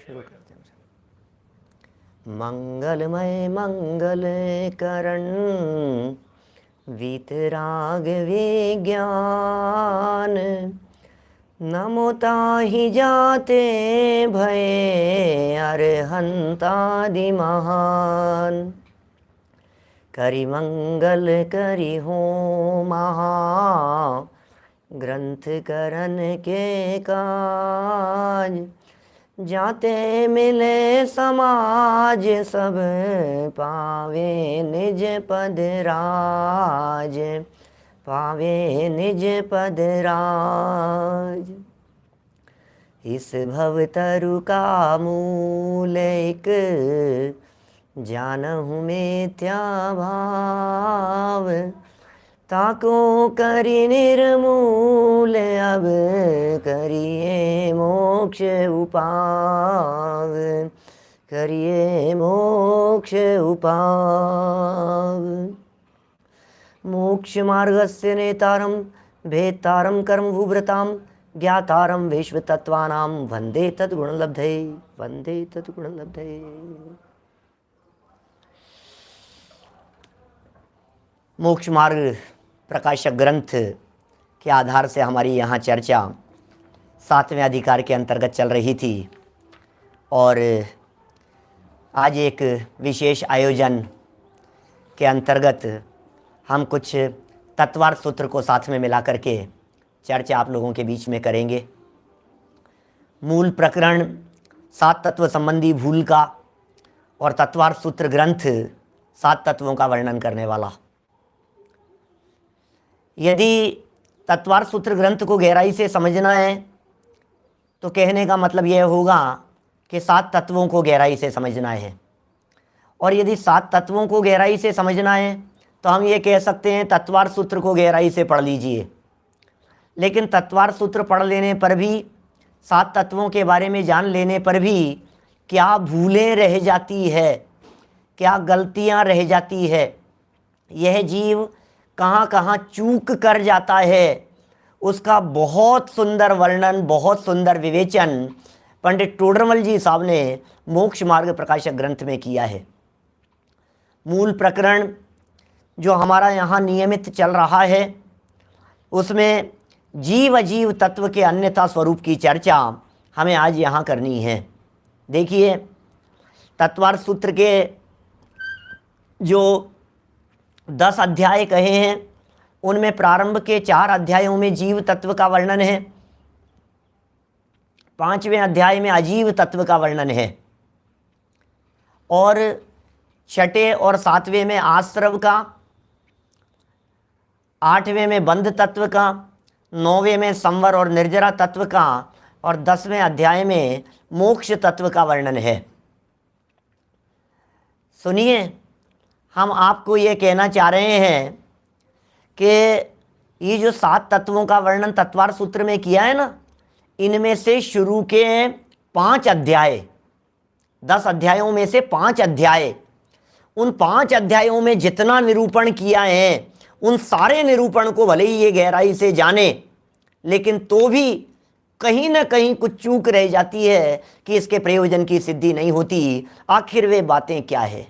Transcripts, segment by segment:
शुरू करते हैं। मंगलमय मंगल करण वीतराग विज्ञान, नमो ताहि जाते भये अरहंतादि महान। करि मंगल करि हो महा ग्रंथ करन के काज, जाते मिले समाज सब पावे निज पद राज, पावे निज पद राज। इस भव तरु का मूल एक, जानहु मिथ्या भाव, ताको करि निर्मूल अब करिए मोक्ष उपाव, करिए मोक्ष उपाव। मोक्ष मार्गस्य नेतारं भेत्तारं कर्म भूभृतां, ज्ञातारं विश्वतत्त्वानां वन्दे तद्गुणलब्धये, वन्दे तद्गुणलब्धये। मोक्ष मार्ग प्रकाशक ग्रंथ के आधार से हमारी यहाँ चर्चा 7वें अधिकार के अंतर्गत चल रही थी और आज एक विशेष आयोजन के अंतर्गत हम कुछ तत्वार्थ सूत्र को साथ में मिला करके चर्चा आप लोगों के बीच में करेंगे। मूल प्रकरण 7 तत्व संबंधी भूल का और तत्वार्थ सूत्र ग्रंथ 7 तत्वों का वर्णन करने वाला। यदि तत्वार्थ सूत्र ग्रंथ को गहराई से समझना है तो कहने का मतलब यह होगा कि 7 तत्वों को गहराई से समझना है, और यदि 7 तत्वों को गहराई से समझना है तो हम ये कह सकते हैं तत्वार्थ सूत्र को गहराई से पढ़ लीजिए। लेकिन तत्वार्थ सूत्र पढ़ लेने पर भी, 7 तत्वों के बारे में जान लेने पर भी क्या भूलें रह जाती है, क्या गलतियां रह जाती है, यह जीव कहाँ कहाँ चूक कर जाता है, उसका बहुत सुंदर वर्णन, बहुत सुंदर विवेचन पंडित टोडरमल जी साहब ने मोक्ष मार्ग प्रकाशक ग्रंथ में किया है। मूल प्रकरण जो हमारा यहाँ नियमित चल रहा है उसमें जीव अजीव तत्व के अन्यथा स्वरूप की चर्चा हमें आज यहाँ करनी है। देखिए, तत्वार्थ सूत्र के जो 10 अध्याय कहे हैं उनमें प्रारंभ के 4 अध्यायों में जीव तत्व का वर्णन है, 5वें अध्याय में अजीव तत्व का वर्णन है, और 6ठे और 7वें में आश्रव का, 8वें में बंध तत्व का, 9वें में संवर और निर्जरा तत्व का, और 10वें अध्याय में मोक्ष तत्व का वर्णन है। सुनिए, हम आपको ये कहना चाह रहे हैं कि ये जो 7 तत्वों का वर्णन तत्वार्थ सूत्र में किया है ना, इनमें से शुरू के 5 अध्याय, 10 अध्यायों में से 5 अध्याय, उन 5 अध्यायों में जितना निरूपण किया है उन सारे निरूपण को भले ही ये गहराई से जाने, लेकिन तो भी कहीं ना कहीं कुछ चूक रह जाती है कि इसके प्रयोजन की सिद्धि नहीं होती। आखिर वे बातें क्या है,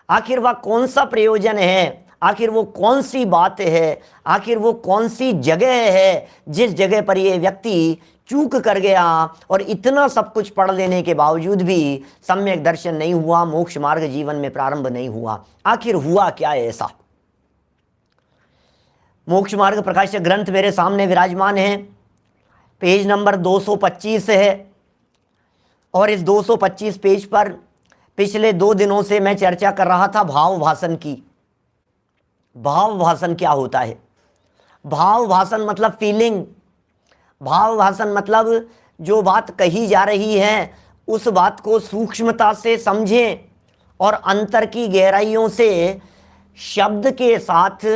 आखिर वह कौन सा प्रयोजन है, आखिर वो कौन सी बात है, आखिर वो कौन सी जगह है जिस जगह पर ये व्यक्ति चूक कर गया और इतना सब कुछ पढ़ लेने के बावजूद भी सम्यक दर्शन नहीं हुआ, मोक्ष मार्ग जीवन में प्रारंभ नहीं हुआ। आखिर हुआ क्या है ऐसा? मोक्ष मार्ग प्रकाशक ग्रंथ मेरे सामने विराजमान है, पेज नंबर 225 है, और इस 225 पेज पर पिछले 2 दिनों से मैं चर्चा कर रहा था भाव भाषण की। भाव भाषण क्या होता है? भाव भाषण मतलब फीलिंग, भाव भाषण मतलब जो बात कही जा रही है उस बात को सूक्ष्मता से समझें और अंतर की गहराइयों से शब्द के साथ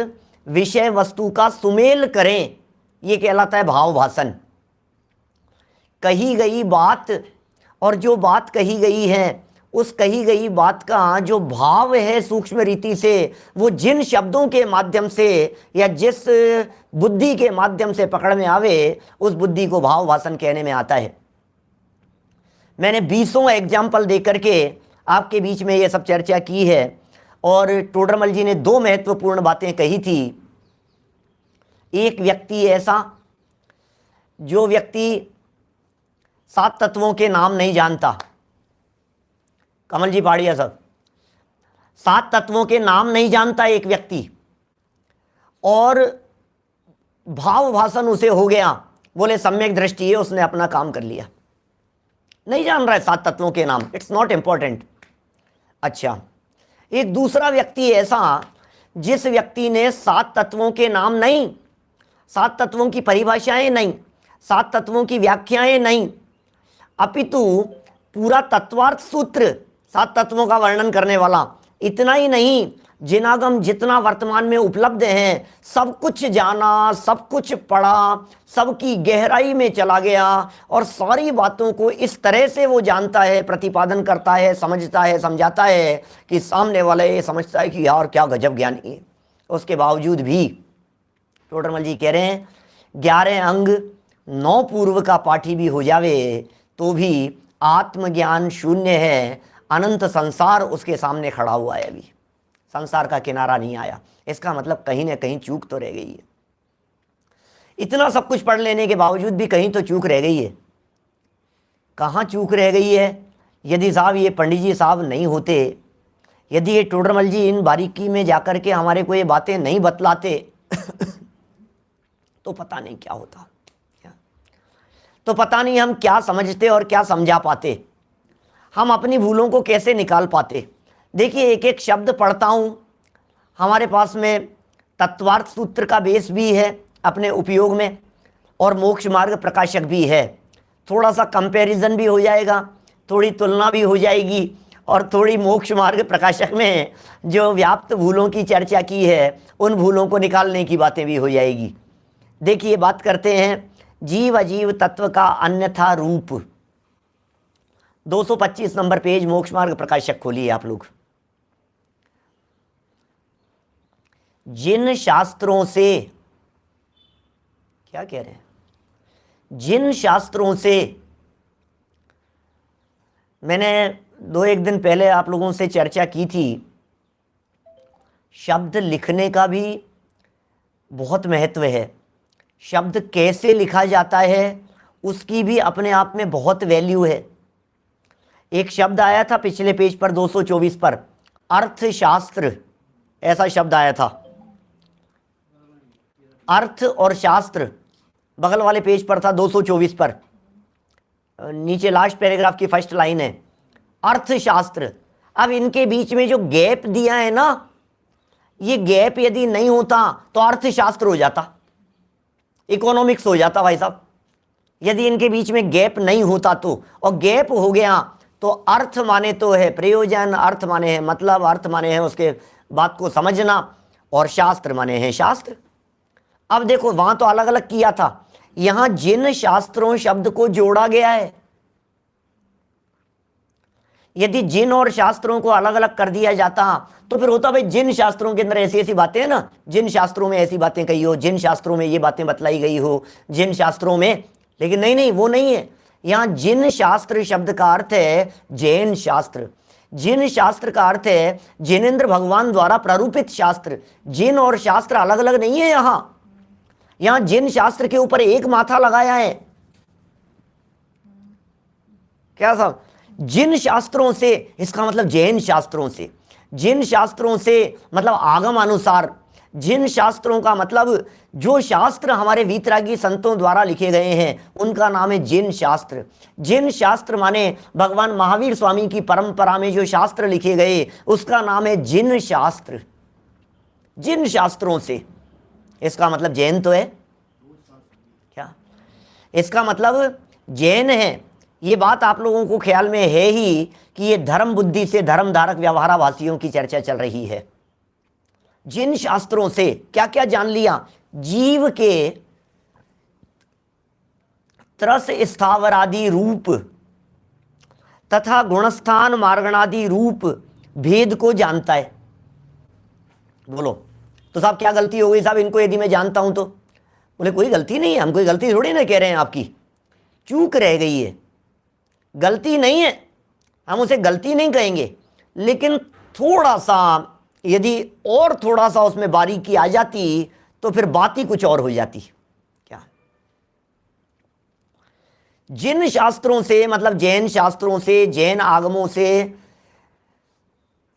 विषय वस्तु का सुमेल करें, ये कहलाता है भाव भाषण। कही गई बात और जो बात कही गई है उस कही गई बात का जो भाव है सूक्ष्म रीति से, वो जिन शब्दों के माध्यम से या जिस बुद्धि के माध्यम से पकड़ में आवे, उस बुद्धि को भाव भाषण कहने में आता है। मैंने 20 एग्जाम्पल दे करके आपके बीच में ये सब चर्चा की है। और टोडरमल जी ने 2 महत्वपूर्ण बातें कही थी। एक व्यक्ति ऐसा जो व्यक्ति 7 तत्वों के नाम नहीं जानता, कमल जी पाड़िया साहब, 7 तत्वों के नाम नहीं जानता एक व्यक्ति, और भाव भाषण उसे हो गया, बोले सम्यक दृष्टि है, उसने अपना काम कर लिया, नहीं जान रहा है 7 तत्वों के नाम, इट्स नॉट इंपॉर्टेंट। अच्छा, एक दूसरा व्यक्ति ऐसा जिस व्यक्ति ने 7 तत्वों के नाम नहीं, 7 तत्वों की परिभाषाएं नहीं, 7 तत्वों की व्याख्याएं नहीं, अपितु पूरा तत्वार्थ सूत्र 7 तत्वों का वर्णन करने वाला, इतना ही नहीं, जिनागम जितना वर्तमान में उपलब्ध है सब कुछ जाना, सब कुछ पढ़ा, सबकी गहराई में चला गया और सारी बातों को इस तरह से वो जानता है, प्रतिपादन करता है, समझता है, समझाता है कि सामने वाला ये समझता है कि यार क्या गजब ज्ञानी है। उसके बावजूद भी टोडरमल जी कह रहे हैं 11 अंग 9 पूर्व का पाठी भी हो जावे तो भी आत्मज्ञान शून्य है, अनंत संसार उसके सामने खड़ा हुआ है, अभी संसार का किनारा नहीं आया। इसका मतलब कहीं ना कहीं चूक तो रह गई है। इतना सब कुछ पढ़ लेने के बावजूद भी कहीं तो चूक रह गई है। कहाँ चूक रह गई है? यदि साहब ये पंडित जी साहब नहीं होते, यदि ये टोडरमल जी इन बारीकी में जाकर के हमारे को ये बातें नहीं बतलाते तो पता नहीं क्या होता, तो पता नहीं हम क्या समझते और क्या समझा पाते, हम अपनी भूलों को कैसे निकाल पाते। देखिए, एक एक शब्द पढ़ता हूँ, हमारे पास में तत्वार्थ सूत्र का बेस भी है अपने उपयोग में और मोक्ष मार्ग प्रकाशक भी है। थोड़ा सा कंपैरिजन भी हो जाएगा, थोड़ी तुलना भी हो जाएगी और थोड़ी मोक्ष मार्ग प्रकाशक में जो व्याप्त भूलों की चर्चा की है उन भूलों को निकालने की बातें भी हो जाएगी। देखिए, बात करते हैं जीव अजीव तत्व का अन्यथा रूप। 225 नंबर पेज मोक्ष मार्ग प्रकाशक खोलिए आप लोग। जिन शास्त्रों से, क्या कह रहे हैं, जिन शास्त्रों से मैंने 2-1 दिन पहले आप लोगों से चर्चा की थी, शब्द लिखने का भी बहुत महत्व है। शब्द कैसे लिखा जाता है उसकी भी अपने आप में बहुत वैल्यू है। एक शब्द आया था पिछले पेज पर 224 पर, अर्थशास्त्र, ऐसा शब्द आया था। अर्थ और शास्त्र बगल वाले पेज पर था 224 पर, नीचे लास्ट पैराग्राफ की फर्स्ट लाइन है, अर्थशास्त्र। अब इनके बीच में जो गैप दिया है ना, ये गैप यदि नहीं होता तो अर्थशास्त्र हो जाता, इकोनॉमिक्स हो जाता भाई साहब। यदि इनके बीच में गैप नहीं होता तो, और गैप हो गया तो अर्थ माने तो है प्रयोजन, अर्थ माने है मतलब, अर्थ माने है उसके बात को समझना, और शास्त्र माने है शास्त्र। अब देखो, वहां तो अलग अलग किया था, यहां जिन शास्त्रों शब्द को जोड़ा गया है। यदि जिन और शास्त्रों को अलग अलग कर दिया जाता तो फिर होता भाई जिन शास्त्रों के अंदर ऐसी ऐसी बातें हैं ना, जिन शास्त्रों में ऐसी बातें कही हो, जिन शास्त्रों में ये बातें बतलाई गई हो, जिन शास्त्रों में, लेकिन नहीं, वो नहीं है। यहां जिन शास्त्र शब्द का अर्थ है जैन शास्त्र। जिन शास्त्र का अर्थ है जिनेंद्र भगवान द्वारा प्रारूपित शास्त्र। जिन और शास्त्र अलग अलग नहीं है। यहां जिन शास्त्र के ऊपर एक माथा लगाया है। क्या साहब? जिन शास्त्रों से, इसका मतलब जैन शास्त्रों से। जिन शास्त्रों से मतलब आगम अनुसार। जिन शास्त्रों का मतलब जो शास्त्र हमारे वीतरागी संतों द्वारा लिखे गए हैं उनका नाम है जिन शास्त्र। जिन शास्त्र माने भगवान महावीर स्वामी की परंपरा में जो शास्त्र लिखे गए उसका नाम है जिन शास्त्र। जिन शास्त्रों से, इसका मतलब जैन तो है क्या? इसका मतलब जैन है। ये बात आप लोगों को ख्याल में है ही कि ये धर्म बुद्धि से धर्म धारक व्यवहाराभासियों की चर्चा चल रही है। जिन शास्त्रों से क्या क्या जान लिया? जीव के त्रस स्थावरादि रूप तथा गुणस्थान मार्गणादि रूप भेद को जानता है। बोलो तो साहब क्या गलती हो गई साहब इनको यदि मैं जानता हूं तो? बोले कोई गलती नहीं है, हम कोई गलती थोड़ी ना कह रहे हैं, आपकी चूक रह गई है। गलती नहीं है, हम उसे गलती नहीं कहेंगे, लेकिन थोड़ा सा यदि और थोड़ा सा उसमें बारीकी आ जाती तो फिर बात ही कुछ और हो जाती। क्या जिन शास्त्रों से, मतलब जैन शास्त्रों से, जैन आगमों से,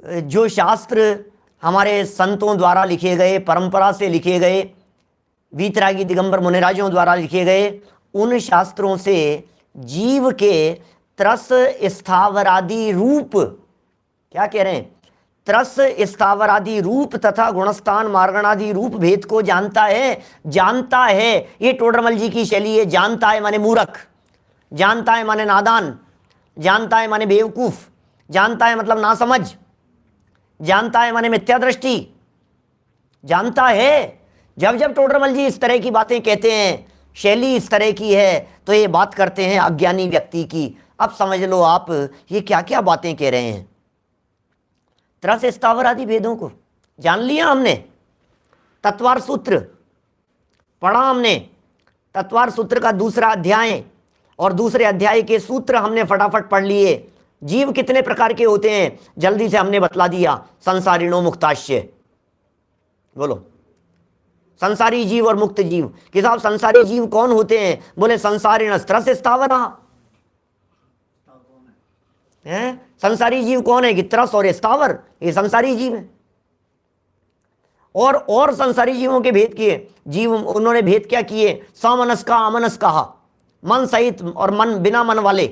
जो शास्त्र हमारे संतों द्वारा लिखे गए, परंपरा से लिखे गए, वीतरागी दिगंबर मुनिराजों द्वारा लिखे गए, उन शास्त्रों से जीव के त्रस स्थावरादि रूप, क्या कह रहे हैं, त्रस स्थावरादि रूप तथा गुणस्थान मार्गणादि रूप भेद को जानता है। जानता है, ये टोडरमल जी की शैली है। जानता है माने मूर्ख, जानता है माने नादान, जानता है माने बेवकूफ, जानता है मतलब नासमझ, जानता है माने मिथ्या दृष्टि, जानता है। जब जब टोडरमल जी इस तरह की बातें कहते हैं, शैली इस तरह की है, तो ये बात करते हैं अज्ञानी व्यक्ति की। अब समझ लो आप ये क्या क्या बातें कह रहे हैं। त्रस स्थावर आदि भेदों को जान लिया हमने, तत्वार सूत्र पढ़ा हमने, तत्वार सूत्र का दूसरा अध्याय और दूसरे अध्याय के सूत्र हमने फटाफट पढ़ लिए। जीव कितने प्रकार के होते हैं जल्दी से हमने बतला दिया। संसारिणो मुक्ताश्य, बोलो संसारी जीव और मुक्त जीव। कि साहब संसारी जीव कौन होते हैं? बोले संसारिण त्रस स्थावरा है। संसारी जीव कौन है? कि त्रस और स्थावर, ये संसारी जीव है। और संसारी जीवों के भेद किए, जीव उन्होंने भेद क्या किए? समनस का, अमनस कहा, मन सहित और मन बिना मन वाले।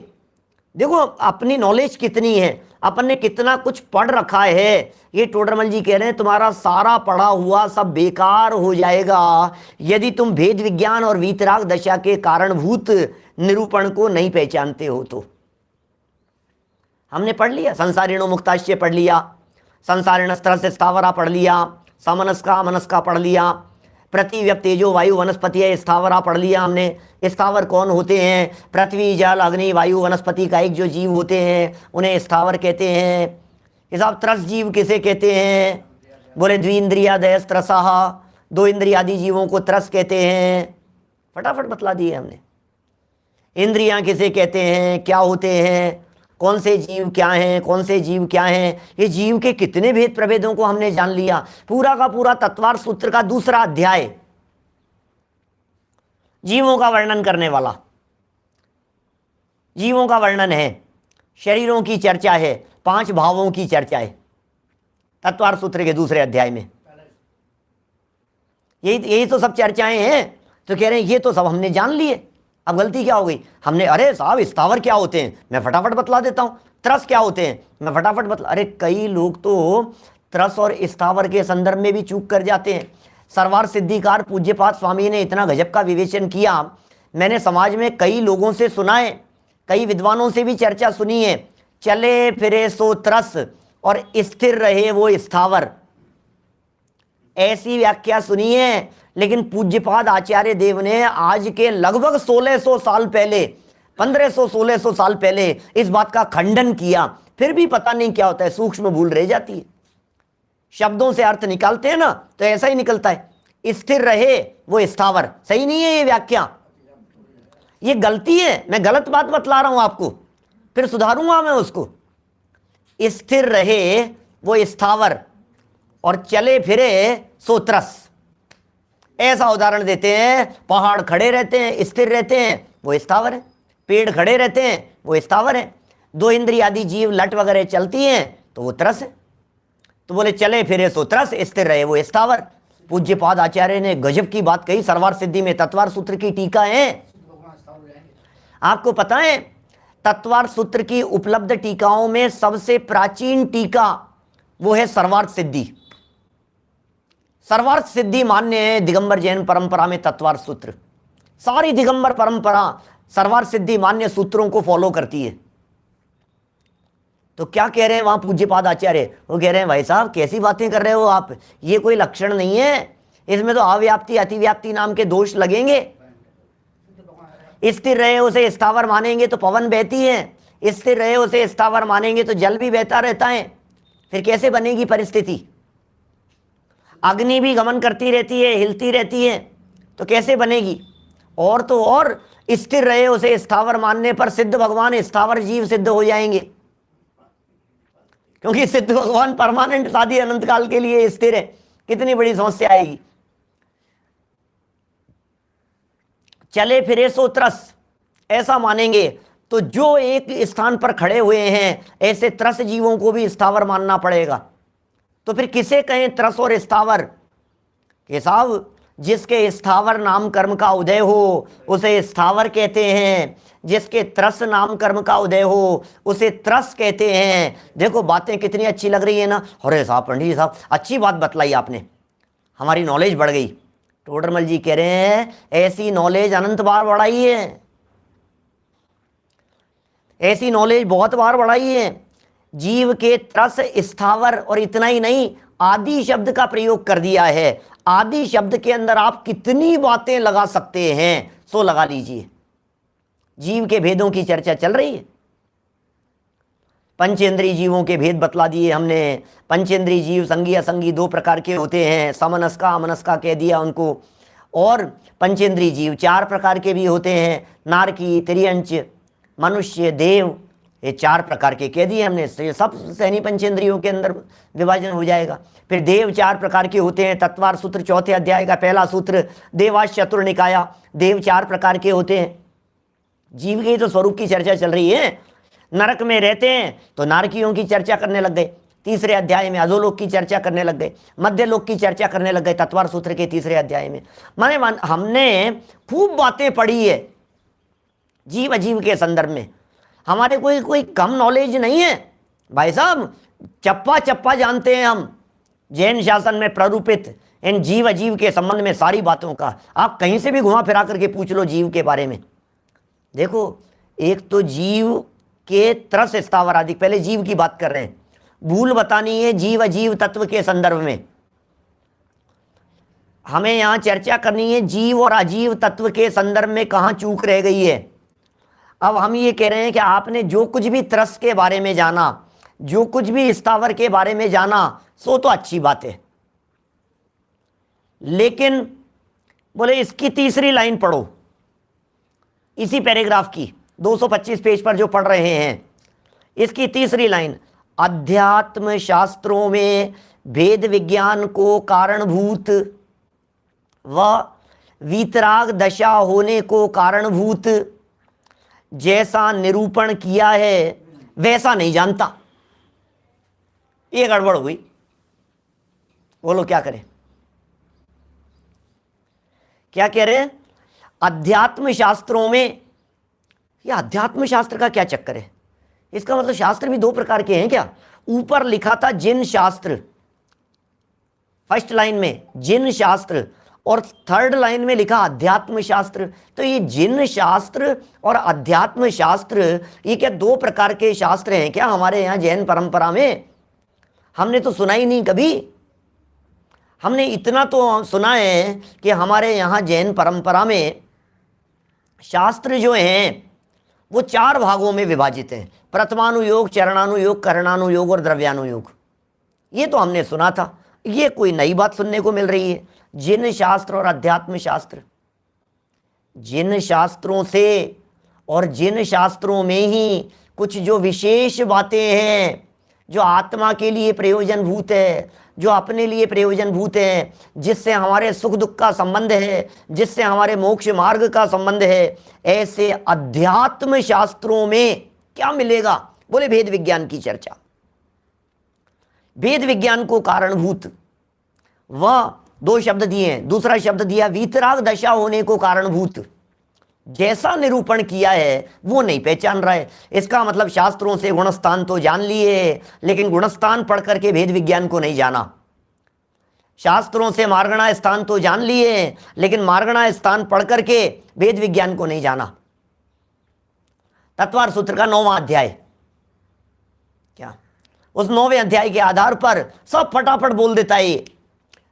देखो अपनी नॉलेज कितनी है, अपन ने कितना कुछ पढ़ रखा है। ये टोडरमल जी कह रहे हैं तुम्हारा सारा पढ़ा हुआ सब बेकार हो जाएगा यदि तुम भेद विज्ञान और वीतराग दशा के कारणभूत निरूपण को नहीं पहचानते हो। तो हमने पढ़ लिया, संसारिणो मुक्ताश्य पढ़ लिया, संसारिण त्रस स्थावरा पढ़ लिया, समनस्का अमनस्का पढ़ लिया, पृथ्वी व्यप तेजो वायु वनस्पति है स्थावरा पढ़ लिया हमने। स्थावर कौन होते हैं? पृथ्वी जल अग्नि वायु वनस्पति का एक जो जीव होते हैं उन्हें स्थावर कहते हैं। हिसाब त्रस जीव किसे कहते हैं? बोले द्विंद्रियादयस त्रसः, दो इंद्रियादि जीवों को त्रस कहते हैं। फटाफट बतला दिए हमने। इंद्रियां किसे कहते हैं, क्या होते हैं, कौन से जीव क्या हैं, कौन से जीव क्या हैं, ये जीव के कितने भेद प्रभेदों को हमने जान लिया। पूरा का पूरा तत्वार सूत्र का दूसरा अध्याय जीवों का वर्णन करने वाला, जीवों का वर्णन है, शरीरों की चर्चा है, 5 भावों की चर्चा है तत्वार सूत्र के दूसरे अध्याय में। यही तो सब चर्चाएं हैं। तो कह रहे हैं ये तो सब हमने जान लिए, अब गलती क्या हो गई? हमने, अरे साहब स्थावर क्या होते हैं मैं फटाफट बतला देता हूं, त्रस क्या होते हैं मैं फटाफट बतला। अरे कई लोग तो त्रस और स्थावर के संदर्भ में भी चूक कर जाते हैं। सर्वार सिद्धिकार पूज्यपाद स्वामी ने इतना गजब का विवेचन किया, मैंने समाज में कई लोगों से सुना है, कई विद्वानों से भी चर्चा सुनी है। चले फिरे सो त्रस और स्थिर रहे वो स्थावर, ऐसी व्याख्या सुनी है। लेकिन पूज्यपाद आचार्य देव ने आज के लगभग 1600 साल पहले, 1500-1600 साल पहले इस बात का खंडन किया। फिर भी पता नहीं क्या होता है, सूक्ष्म भूल रह जाती है। शब्दों से अर्थ निकालते हैं ना तो ऐसा ही निकलता है, स्थिर रहे वो स्थावर। सही नहीं है ये व्याख्या, ये गलती है। मैं गलत बात बतला रहा हूं आपको, फिर सुधारूंगा मैं उसको। स्थिर रहे वो स्थावर और चले फिरे सो त्रस। ऐसा उदाहरण देते हैं, पहाड़ खड़े रहते हैं स्थिर रहते हैं वो स्थावर है, पेड़ खड़े रहते हैं वो स्थावर है, 2 इंद्रियादि जीव लट वगैरह चलती हैं तो वो त्रस है। तो बोले चले फिरे सो त्रस, स्थिर रहे वो स्थावर। पूज्यपाद आचार्य ने गजब की बात कही सर्वार सिद्धि में। तत्वार सूत्र की टीका है, आपको पता है तत्वार सूत्र की उपलब्ध टीकाओं में सबसे प्राचीन टीका वो है सर्वार्थ सिद्धि। सर्वार्थ सिद्धि मान्य है दिगंबर जैन परंपरा में तत्वार सूत्र। सारी दिगंबर परंपरा सर्वार्थ सिद्धि मान्य सूत्रों को फॉलो करती है। तो क्या कह रहे हैं वहां पूज्यपाद आचार्य? वो कह रहे हैं भाई साहब कैसी बातें कर रहे हो आप, ये कोई लक्षण नहीं है, इसमें तो अव्याप्ति अतिव्याप्ति नाम के दोष लगेंगे। स्थिर रहे उसे स्थावर मानेंगे तो पवन बहती है, स्थिर रहे उसे स्थावर मानेंगे तो जल भी बहता रहता है। फिर कैसे बनेगी परिस्थिति? अग्नि भी गमन करती रहती है, हिलती रहती है, तो कैसे बनेगी? और तो और स्थिर रहे उसे स्थावर मानने पर सिद्ध भगवान स्थावर जीव सिद्ध हो जाएंगे, क्योंकि सिद्ध भगवान परमानेंट साधी अनंत काल के लिए स्थिर है। कितनी बड़ी समस्या आएगी। चले फिरे सो त्रस, ऐसा मानेंगे तो जो एक स्थान पर खड़े हुए हैं ऐसे त्रस जीवों को भी स्थावर मानना पड़ेगा। तो फिर किसे कहें त्रस और स्थावर? कि साहब जिसके स्थावर नाम कर्म का उदय हो उसे स्थावर कहते हैं, जिसके त्रस नाम कर्म का उदय हो उसे त्रस कहते हैं। देखो बातें कितनी अच्छी लग रही है ना। अरे साहब पंडित साहब अच्छी बात बतलाई आपने, हमारी नॉलेज बढ़ गई। टोडरमल जी कह रहे हैं ऐसी नॉलेज अनंत बार बढ़ाई है, ऐसी नॉलेज बहुत बार बढ़ाई है। जीव के त्रस स्थावर और इतना ही नहीं आदि शब्द का प्रयोग कर दिया है। आदि शब्द के अंदर आप कितनी बातें लगा सकते हैं सो लगा लीजिए। जीव के भेदों की चर्चा चल रही है, पंचेंद्रीय जीवों के भेद बतला दिए हमने। पंचेंद्रीय जीव संगी असंगी दो प्रकार के होते हैं, समनस्का अमनस्का कह दिया उनको। और पंचेंद्रीय जीव चार प्रकार के भी होते हैं, नारकी, त्रियंच, मनुष्य, देव, ये चार प्रकार के कह दिए हमने। ये सब सहनी पंचेंद्रियों के अंदर विभाजन हो जाएगा। फिर देव चार प्रकार के होते हैं, तत्वार सूत्र चौथे अध्याय का पहला सूत्र, देवाश चतुर्निकाया। देव चार प्रकार के होते हैं। जीव के तो स्वरूप की चर्चा चल रही है। नरक में रहते हैं तो नारकियों की चर्चा करने लग गए, तीसरे अध्याय में अधोलोक की चर्चा करने लग गए, मध्यलोक की चर्चा करने लग गए तत्वार सूत्र के तीसरे अध्याय में। माने हमने खूब बातें पढ़ी है जीव अजीव के संदर्भ में। हमारे कोई कम नॉलेज नहीं है भाई साहब, चप्पा चप्पा जानते हैं हम जैन शासन में प्ररूपित इन जीव अजीव के संबंध में सारी बातों का। आप कहीं से भी घुमा फिरा करके पूछ लो जीव के बारे में। देखो एक तो जीव के त्रस स्थावर आदि, पहले जीव की बात कर रहे हैं, भूल बतानी है जीव अजीव तत्व के संदर्भ में। हमें यहां चर्चा करनी है जीव और अजीव तत्व के संदर्भ में कहां चूक रह गई है। अब हम ये कह रहे हैं कि आपने जो कुछ भी त्रस के बारे में जाना, जो कुछ भी स्थावर के बारे में जाना, सो तो अच्छी बात है, लेकिन बोले इसकी तीसरी लाइन पढ़ो, इसी पैराग्राफ की 225 पेज पर जो पढ़ रहे हैं, इसकी तीसरी लाइन, अध्यात्म शास्त्रों में भेद विज्ञान को कारणभूत व वीतराग दशा होने को कारणभूत जैसा निरूपण किया है वैसा नहीं जानता। ये गड़बड़ हुई, बोलो क्या करें? क्या कह रहे हैं? अध्यात्म शास्त्रों में, यह अध्यात्म शास्त्र का क्या चक्कर है? इसका मतलब शास्त्र भी दो प्रकार के हैं क्या? ऊपर लिखा था जिन शास्त्र, फर्स्ट लाइन में जिन शास्त्र, और थर्ड लाइन में लिखा अध्यात्म शास्त्र। तो ये जिन शास्त्र और अध्यात्म शास्त्र ये क्या दो प्रकार के शास्त्र हैं क्या हमारे यहाँ जैन परंपरा में? हमने तो सुना ही नहीं कभी। हमने इतना तो सुना है कि हमारे यहाँ जैन परंपरा में शास्त्र जो हैं वो चार भागों में विभाजित हैं, प्रथमानुयोग, चरणानुयोग, करणानुयोग और द्रव्यानुयोग। ये तो हमने सुना था, ये कोई नई बात सुनने को मिल रही है। जिन शास्त्र और अध्यात्म शास्त्र, जिन शास्त्रों से और जिन शास्त्रों में ही कुछ जो विशेष बातें हैं जो आत्मा के लिए प्रयोजनभूत है, जो अपने लिए प्रयोजनभूत है, जिससे हमारे सुख दुख का संबंध है, जिससे हमारे मोक्ष मार्ग का संबंध है, ऐसे अध्यात्म शास्त्रों में क्या मिलेगा? बोले भेद विज्ञान की चर्चा। भेद विज्ञान को कारणभूत, वह दो शब्द दिए हैं, दूसरा शब्द दिया वीतराग दशा होने को कारणभूत, जैसा निरूपण किया है वो नहीं पहचान रहा है। इसका मतलब शास्त्रों से गुणस्थान तो जान लिए, लेकिन गुणस्थान पढ़ करके भेद विज्ञान को नहीं जाना। शास्त्रों से मार्गणा स्थान तो जान लिए, लेकिन मार्गणा स्थान पढ़ करके भेद विज्ञान को नहीं जाना। तत्वार सूत्र का 9वां अध्याय, क्या उस 9वें अध्याय के आधार पर सब फटाफट बोल देता है,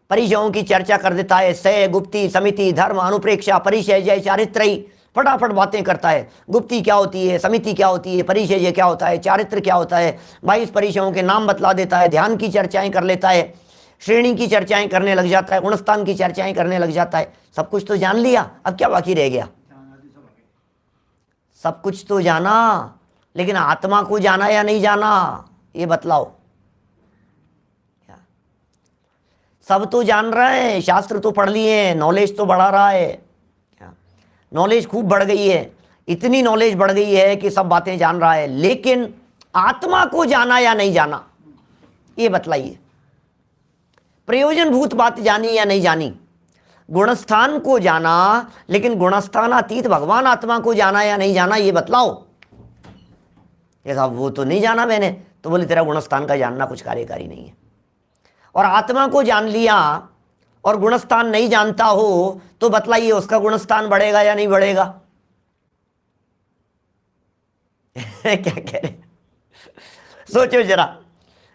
परिचयों की चर्चा कर देता है। सय, गुप्ती, समिति, धर्म, अनुप्रेक्षा, परिचय, जय, चारित्रयी, फटाफट बातें करता है। गुप्ती क्या होती है, समिति क्या होती है, परिचय क्या होता है, चारित्र क्या होता है, 22 परिचयों के नाम बतला देता है। ध्यान की चर्चाएं कर लेता है, श्रेणी की चर्चाएं करने लग जाता है, गुणस्थान की चर्चाएं करने लग जाता है। सब कुछ तो जान लिया, अब क्या बाकी रह गया? सब कुछ तो जाना, लेकिन आत्मा को जाना या नहीं जाना, ये बतलाओ। सब तो जान रहे हैं, शास्त्र तो पढ़ लिए, नॉलेज तो बढ़ा रहा है, नॉलेज खूब बढ़ गई है, इतनी नॉलेज बढ़ गई है कि सब बातें जान रहा है, लेकिन आत्मा को जाना या नहीं जाना, ये बतलाइए। प्रयोजनभूत बात जानी या नहीं जानी, गुणस्थान को जाना, लेकिन गुणस्थान अतीत भगवान आत्मा को जाना या नहीं जाना, ये बतलाओ। ये साहब वो तो नहीं जाना मैंने, तो बोले तेरा गुणस्थान का जानना कुछ कार्यकारी नहीं है। और आत्मा को जान लिया और गुणस्थान नहीं जानता हो तो बतलाइए उसका गुणस्थान बढ़ेगा या नहीं बढ़ेगा। क्या कह रहे, सोचो जरा।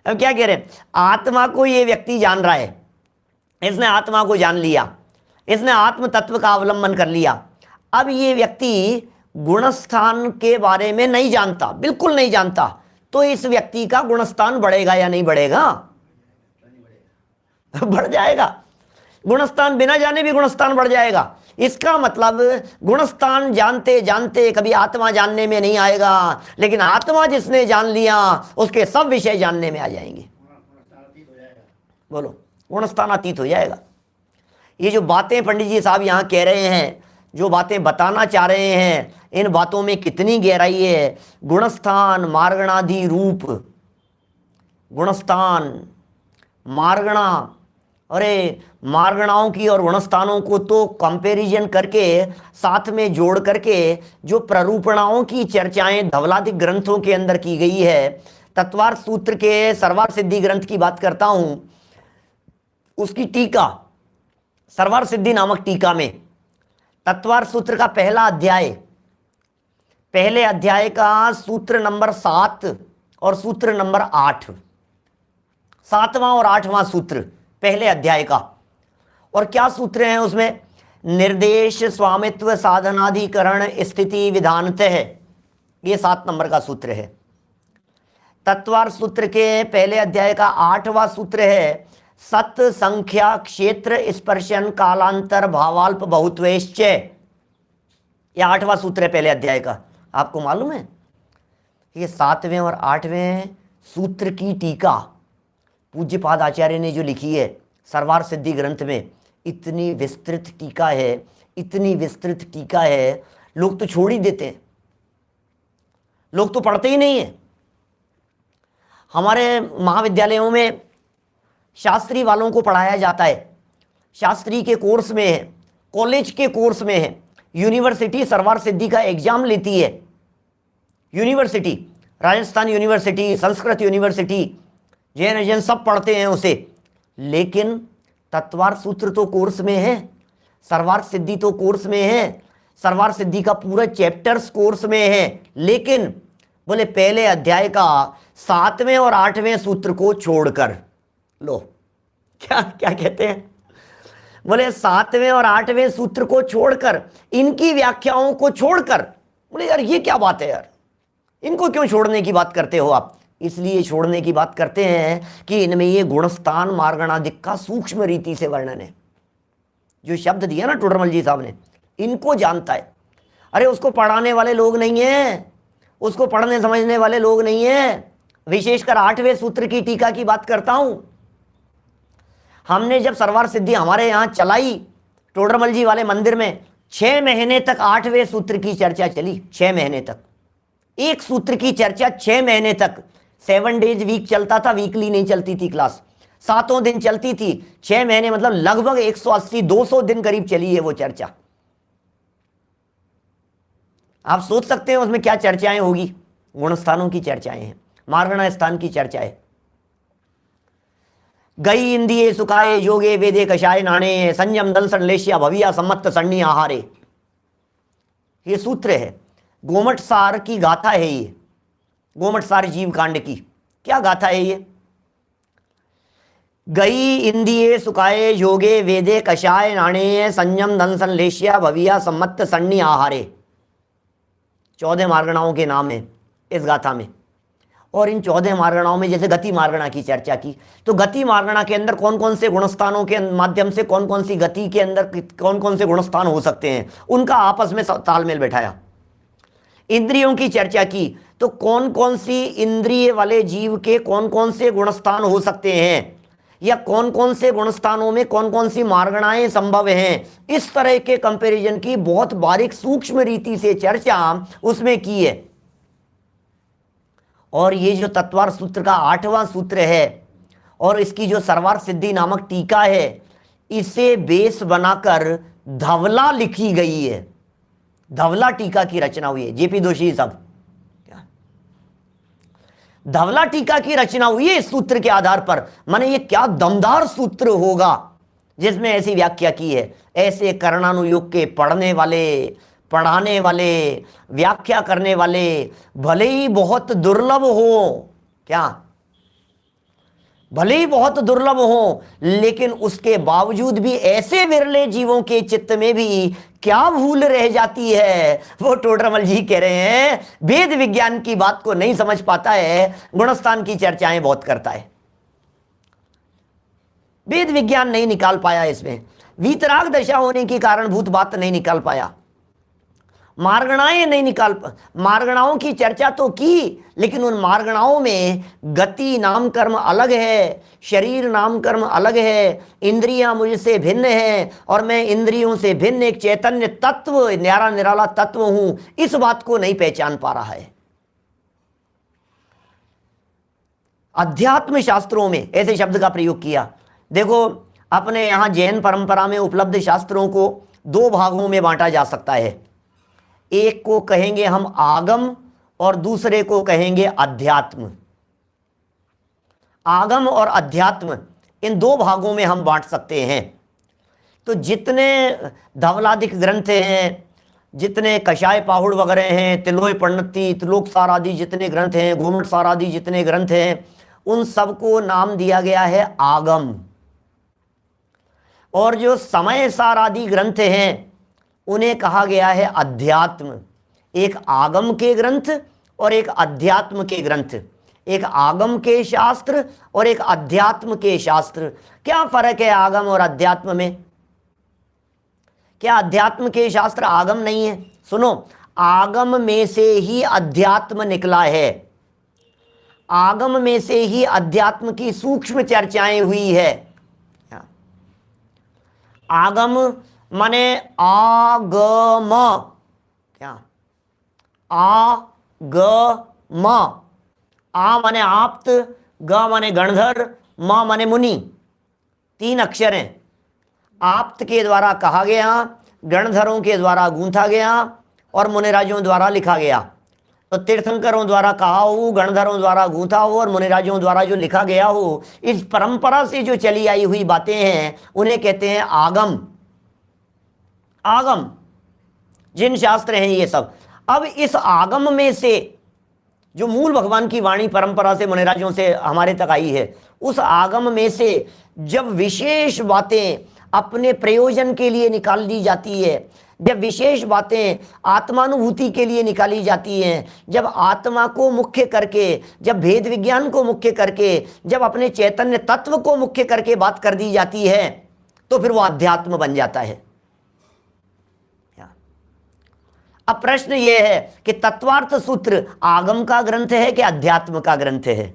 अब क्या कह रहे, आत्मा को ये व्यक्ति जान रहा है, इसने आत्मा को जान लिया, इसने आत्म तत्व का अवलंबन कर लिया। अब ये व्यक्ति गुणस्थान के बारे में नहीं जानता, बिल्कुल नहीं जानता, तो इस व्यक्ति का गुणस्थान बढ़ेगा या नहीं बढ़ेगा? बढ़ जाएगा। गुणस्थान बिना जाने भी गुणस्थान बढ़ जाएगा। इसका मतलब गुणस्थान जानते जानते कभी आत्मा जानने में नहीं आएगा, लेकिन आत्मा जिसने जान लिया उसके सब विषय जानने में आ जाएंगे। बोलो, गुणस्थान अतीत हो जाएगा। ये जो बातें पंडित जी साहब यहाँ कह रहे हैं, जो बातें बताना चाह रहे हैं, इन बातों में कितनी गहराई है। गुणस्थान मार्गणादि रूप, गुणस्थान मार्गणा, अरे मार्गणाओं की और गुणस्थानों को तो कंपैरिजन करके साथ में जोड़ करके जो प्ररूपणाओं की चर्चाएं धवलादिक ग्रंथों के अंदर की गई है, तत्वार्थ सूत्र के सर्वार्थ सिद्धि ग्रंथ की बात करता हूं, उसकी टीका सर्वार्थ सिद्धि नामक टीका में तत्वार्थ सूत्र का पहला अध्याय, पहले अध्याय का सूत्र नंबर 7 और सूत्र नंबर 8, 7वां और 8वां सूत्र पहले अध्याय का। और क्या सूत्र हैं उसमें? निर्देश स्वामित्व साधनाधिकरण स्थिति विधानतः, ये 7 नंबर का सूत्र है। तत्वार्थ सूत्र के पहले अध्याय का 8वां सूत्र है सत संख्या क्षेत्र स्पर्शन कालांतर भावाल्प बहुत्वेश्च, ये 8वां सूत्र है पहले अध्याय का। आपको मालूम है ये 7वें और 8वें सूत्र की टीका पूज्यपाद आचार्य ने जो लिखी है सर्वार्थ सिद्धि ग्रंथ में, इतनी विस्तृत टीका है, इतनी विस्तृत टीका है, लोग तो छोड़ ही देते हैं, लोग तो पढ़ते ही नहीं है। हमारे महाविद्यालयों में शास्त्री वालों को पढ़ाया जाता है, शास्त्री के कोर्स में है, कॉलेज के कोर्स में है, यूनिवर्सिटी सर्वार्थ सिद्धि का एग्जाम लेती है, university, Rajasthan university, Sanskrit university, Jain सब पढ़ते हैं उसे, लेकिन तत्वार्थ सूत्र तो कोर्स में है, सर्वार्थ सिद्धि तो कोर्स में है, सर्वार्थ सिद्धि का पूरा चैप्टर्स कोर्स में है, लेकिन बोले पहले अध्याय का 7वें और 8वें सूत्र को छोड़कर, लो क्या क्या कहते हैं, बोले 7वें और 8वें सूत्र को छोड़कर, इनकी व्याख्याओं को छोड़कर। बोले यार ये क्या बात है यार, इनको क्यों छोड़ने की बात करते हो आप? इसलिए छोड़ने की बात करते हैं कि इनमें ये गुणस्थान मार्गणादिक का सूक्ष्म रीति से वर्णन है। जो शब्द दिया ना टोडरमल जी साहब ने, इनको जानता है। अरे उसको पढ़ाने वाले लोग नहीं है, उसको पढ़ने समझने वाले लोग नहीं है। विशेषकर 8वें सूत्र की टीका की बात करता हूं। हमने जब सर्वार्थ सिद्धि हमारे यहाँ चलाई टोडरमल जी वाले मंदिर में, 6 महीने तक 8वें सूत्र की चर्चा चली। 6 महीने तक एक सूत्र की चर्चा, 6 महीने तक। 7 डेज वीक चलता था, वीकली नहीं चलती थी क्लास, 7 दिन चलती थी। 6 महीने मतलब लगभग 180-200 दिन करीब चली है वो चर्चा। आप सोच सकते हैं उसमें क्या चर्चाएं होगी। गुणस्थानों की चर्चाएं हैं, मार्गणा स्थान की चर्चाएं। गई इंदिये सुखाए योगे वेदे कषाय नाणे संयम दल संलेश्या भविया सम्मत सन्नी आहारे, ये सूत्र है। गोमट सार की गाथा है ये, गोमट सार जीव कांड की क्या गाथा है ये? गई इंदिये सुखाए योगे वेदे कषाय नाणे संयम दल संलेश्या भविया सम्मत सन्नी आहारे, 14 मार्गणाओं के नाम है इस गाथा में। और इन 14 मार्गणाओं में जैसे गति मार्गणा की चर्चा की, तो गति मार्गणा के अंदर कौन कौन से गुणस्थानों के माध्यम से कौन कौन सी गति के अंदर कौन कौन से गुणस्थान हो सकते हैं, उनका आपस में तालमेल बैठाया। इंद्रियों की चर्चा की, तो कौन कौन सी इंद्रिय वाले जीव के कौन कौन से गुणस्थान हो सकते हैं, या कौन कौन से गुणस्थानों में कौन कौन सी मार्गणाएं संभव हैं, इस तरह के कंपैरिजन की बहुत बारीक सूक्ष्म रीति से चर्चा उसमें की है। और ये जो तत्वार्थ सूत्र का 8वां सूत्र है और इसकी जो सर्वार्थ सिद्धि नामक टीका है, इसे बेस बनाकर धवला लिखी गई है, धवला टीका की रचना हुई है। जेपी दोषी साहब, धवला टीका की रचना हुई है इस सूत्र के आधार पर। माने ये क्या दमदार सूत्र होगा जिसमें ऐसी व्याख्या की है। ऐसे कर्णानुयोग के पढ़ने वाले, पढ़ाने वाले, व्याख्या करने वाले भले ही बहुत दुर्लभ हो, क्या भले ही बहुत दुर्लभ हो, लेकिन उसके बावजूद भी ऐसे विरले जीवों के चित्त में भी क्या भूल रह जाती है। वो टोडरमल जी कह रहे हैं वेद विज्ञान की बात को नहीं समझ पाता है, गुणस्थान की चर्चाएं बहुत करता है। वेद विज्ञान नहीं निकाल पाया, इसमें वीतराग दशा होने के कारणभूत बात नहीं निकाल पाया, मार्गणाएं नहीं निकाल, मार्गणाओं की चर्चा तो की, लेकिन उन मार्गणाओं में गति नाम कर्म अलग है, शरीर नाम कर्म अलग है, इंद्रियां मुझसे भिन्न है और मैं इंद्रियों से भिन्न एक चैतन्य तत्व, न्यारा निराला तत्व हूं, इस बात को नहीं पहचान पा रहा है। अध्यात्म शास्त्रों में ऐसे शब्द का प्रयोग किया। देखो, अपने यहां जैन परंपरा में उपलब्ध शास्त्रों को 2 भागों में बांटा जा सकता है। एक को कहेंगे हम आगम और दूसरे को कहेंगे अध्यात्म। आगम और अध्यात्म, इन 2 भागों में हम बांट सकते हैं। तो जितने धवलादिक ग्रंथ हैं, जितने कषाय पाहुड़ वगैरह हैं, तिलोय पंडिती, त्रिलोक सार आदि जितने ग्रंथ हैं, घूमट सार आदि जितने ग्रंथ हैं, उन सबको नाम दिया गया है आगम। और जो समय सार आदि ग्रंथ हैं उन्हें कहा गया है अध्यात्म। एक आगम के ग्रंथ और एक अध्यात्म के ग्रंथ, एक आगम के शास्त्र और एक अध्यात्म के शास्त्र। क्या फर्क है आगम और अध्यात्म में? क्या अध्यात्म के शास्त्र आगम नहीं है? सुनो, आगम में से ही अध्यात्म निकला है, आगम में से ही अध्यात्म की सूक्ष्म चर्चाएं हुई है। आगम माने आगम, क्या आगम, आ माने आप्त, ग माने गणधर, म माने मुनि, 3 अक्षर हैं। आप्त के द्वारा कहा गया, गणधरों के द्वारा गूंथा गया और मुनिराजों द्वारा लिखा गया। तो तीर्थंकरों द्वारा कहा हो, गणधरों द्वारा गूंथा हो और मुनिराजों द्वारा जो लिखा गया हो, इस परंपरा से जो चली आई हुई बातें हैं उन्हें कहते हैं आगम। आगम जिन शास्त्र हैं ये सब। अब इस आगम में से जो मूल भगवान की वाणी परंपरा से मुनिराजों से हमारे तक आई है, उस आगम में से जब विशेष बातें अपने प्रयोजन के लिए निकाल दी जाती है, जब विशेष बातें आत्मानुभूति के लिए निकाली जाती हैं, जब आत्मा को मुख्य करके, जब भेद विज्ञान को मुख्य करके, जब अपने चैतन्य तत्व को मुख्य करके बात कर दी जाती है, तो फिर वो अध्यात्म बन जाता है। अब प्रश्न यह है कि तत्वार्थ सूत्र आगम का ग्रंथ है कि अध्यात्म का ग्रंथ है?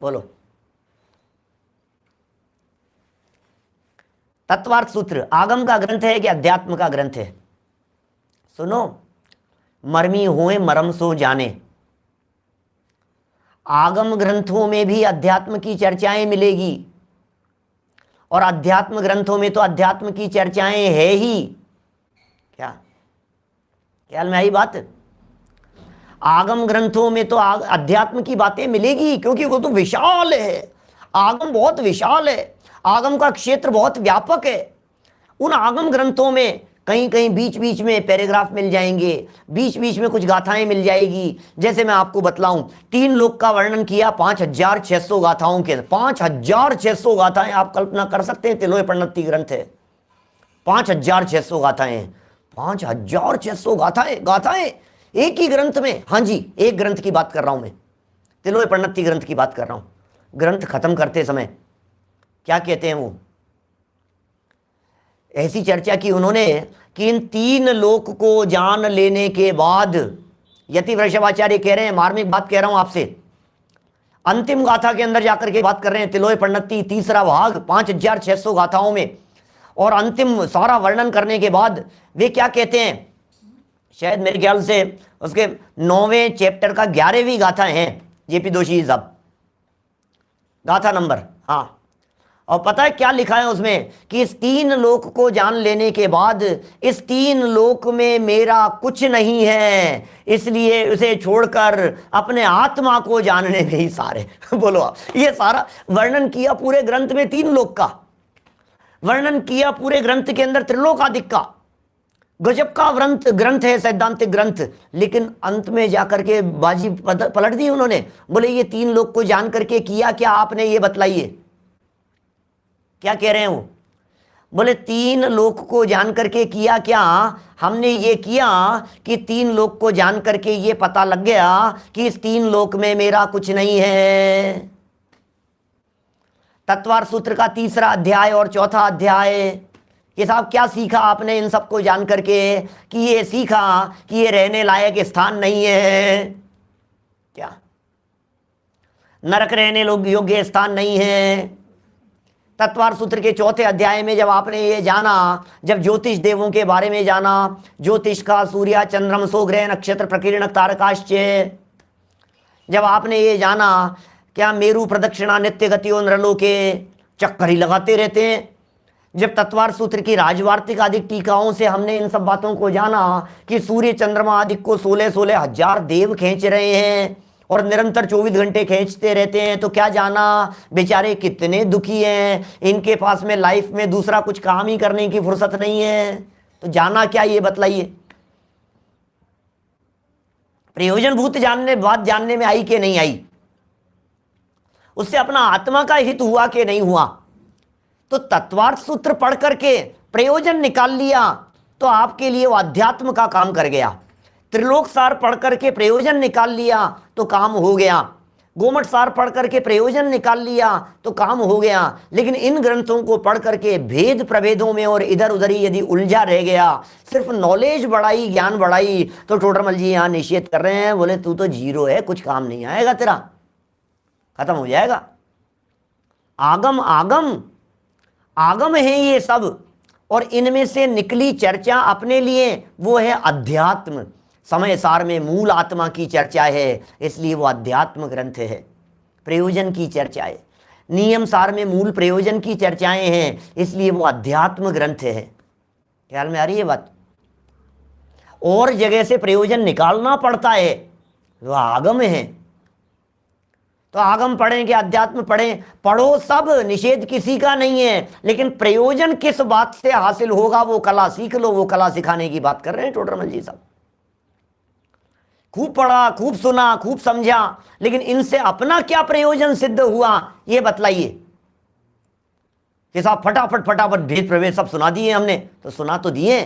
बोलो। तत्वार्थ सूत्र आगम का ग्रंथ है कि अध्यात्म का ग्रंथ है? सुनो, मर्मी हुए मरम सो जाने। आगम ग्रंथों में भी अध्यात्म की चर्चाएं मिलेगी और अध्यात्म ग्रंथों में तो अध्यात्म की चर्चाएं है ही। क्या ख्याल में आई बात? आगम ग्रंथों में तो अध्यात्म की बातें मिलेगी, क्योंकि वो तो विशाल है, आगम बहुत विशाल है, आगम का क्षेत्र बहुत व्यापक है। उन आगम ग्रंथों में कहीं कहीं बीच बीच में पैराग्राफ मिल जाएंगे, बीच बीच में कुछ गाथाएं मिल जाएगी। जैसे मैं आपको बतलाऊं, 3 लोक का वर्णन किया 5600 गाथाओं के, 5600 गाथाएं। आप कल्पना कर सकते हैं, तिलोय पंडिती ग्रंथ है, 5600 गाथाएं, 5600 गाथाएं, गाथाएं एक ही ग्रंथ में। हाँ जी, एक ग्रंथ की बात कर रहा हूं मैं, तिलोय पंडिती ग्रंथ की बात कर रहा हूं। ग्रंथ खत्म करते समय क्या कहते हैं वो, ऐसी चर्चा की उन्होंने कि इन 3 लोक को जान लेने के बाद यति वृषभाचार्य कह रहे हैं, मार्मिक बात कह रहा हूं आपसे, अंतिम गाथा के अंदर जाकर के बात कर रहे हैं, तिलोय पंडिती तीसरा भाग 5600 गाथाओं में, और अंतिम सारा वर्णन करने के बाद वे क्या कहते हैं, शायद मेरे ख्याल से उसके 9वें चैप्टर का 11वीं गाथा है जेपी दोषी साहब, गाथा नंबर, हाँ। और पता है क्या लिखा है उसमें, कि इस 3 लोक को जान लेने के बाद इस 3 लोक में मेरा कुछ नहीं है, इसलिए उसे छोड़कर अपने आत्मा को जानने में ही सारे बोलो आप, ये सारा वर्णन किया पूरे ग्रंथ में, 3 लोक का वर्णन किया पूरे ग्रंथ के अंदर, त्रिलोकादिक का गजब का ग्रंथ है, सैद्धांतिक ग्रंथ। लेकिन अंत में जाकर के बाजी पलट दी उन्होंने, बोले ये 3 लोक को जान करके किया क्या आपने, ये बतलाइए। क्या कह रहे हैं वो, बोले 3 लोक को जान करके किया क्या, हमने ये किया कि 3 लोक को जान करके ये पता लग गया कि इस 3 लोक में मेरा कुछ नहीं है। तत्वार्थ सूत्र का 3रा अध्याय और 4था अध्याय, ये साहब क्या सीखा आपने इन सबको जान करके, कि ये सीखा कि ये रहने लायक स्थान नहीं है, क्या नरक रहने योग्य स्थान नहीं है। तत्वार्थ सूत्र के 4थे अध्याय में जब आपने ये जाना, जब ज्योतिष देवों के बारे में जाना, ज्योतिष का सूर्य चंद्रम सो ग्रह नक्षत्र प्रकीर्ण तारकाश्च, जब आपने ये जाना क्या मेरु प्रदक्षिणा नित्य गतियों नृलोके चक्कर ही लगाते रहते हैं, जब तत्वार्थ सूत्र की राजवार्तिक आदि टीकाओं से हमने इन सब बातों को जाना कि सूर्य चंद्रमा आदि को 16-16 हजार देव खींच रहे हैं और निरंतर 24 घंटे खींचते रहते हैं, तो क्या जाना बेचारे कितने दुखी हैं, इनके पास में लाइफ में दूसरा कुछ काम ही करने की फुर्सत नहीं है, तो जाना क्या ये बतलाइए। प्रयोजनभूत बात जानने में आई कि नहीं आई, उससे अपना आत्मा का हित हुआ कि नहीं हुआ। तो तत्वार्थ सूत्र पढ़ करके प्रयोजन निकाल लिया तो आपके लिए वो अध्यात्म का काम कर गया। त्रिलोक सार पढ़ करके प्रयोजन निकाल लिया तो काम हो गया। गोमठ सार पढ़ करके प्रयोजन निकाल लिया तो काम हो गया। लेकिन इन ग्रंथों को पढ़ करके भेद प्रभेदों में और इधर उधर ही यदि उलझा रह गया, सिर्फ नॉलेज बढ़ाई, ज्ञान बढ़ाई, तो टोडरमल जी यहाँ निषेध कर रहे हैं, बोले तू तो जीरो है, कुछ काम नहीं आएगा तेरा, खत्म हो जाएगा। आगम आगम आगम है ये सब, और इनमें से निकली चर्चा अपने लिए वो है अध्यात्म। समय सार में मूल आत्मा की चर्चा है, इसलिए वो अध्यात्म ग्रंथ है। प्रयोजन की चर्चाएं, नियम सार में मूल प्रयोजन की चर्चाएं हैं, इसलिए वो अध्यात्म ग्रंथ है। ख्याल में आ रही है बात। और जगह से प्रयोजन निकालना पड़ता है, वो आगम है। तो आगम पढ़ें कि अध्यात्म पढ़ें, पढ़ो सब, निषेध किसी का नहीं है, लेकिन प्रयोजन किस बात से हासिल होगा वो कला सीख लो। वो कला सिखाने की बात कर रहे हैं टोडरमल जी साहब। खूब पढ़ा, खूब सुना, खूब समझा, लेकिन इनसे अपना क्या प्रयोजन सिद्ध हुआ ये बतलाइए। कि साहब फटाफट फटाफट भेद प्रवेश सब सुना दिए हमने, तो सुना तो दिए,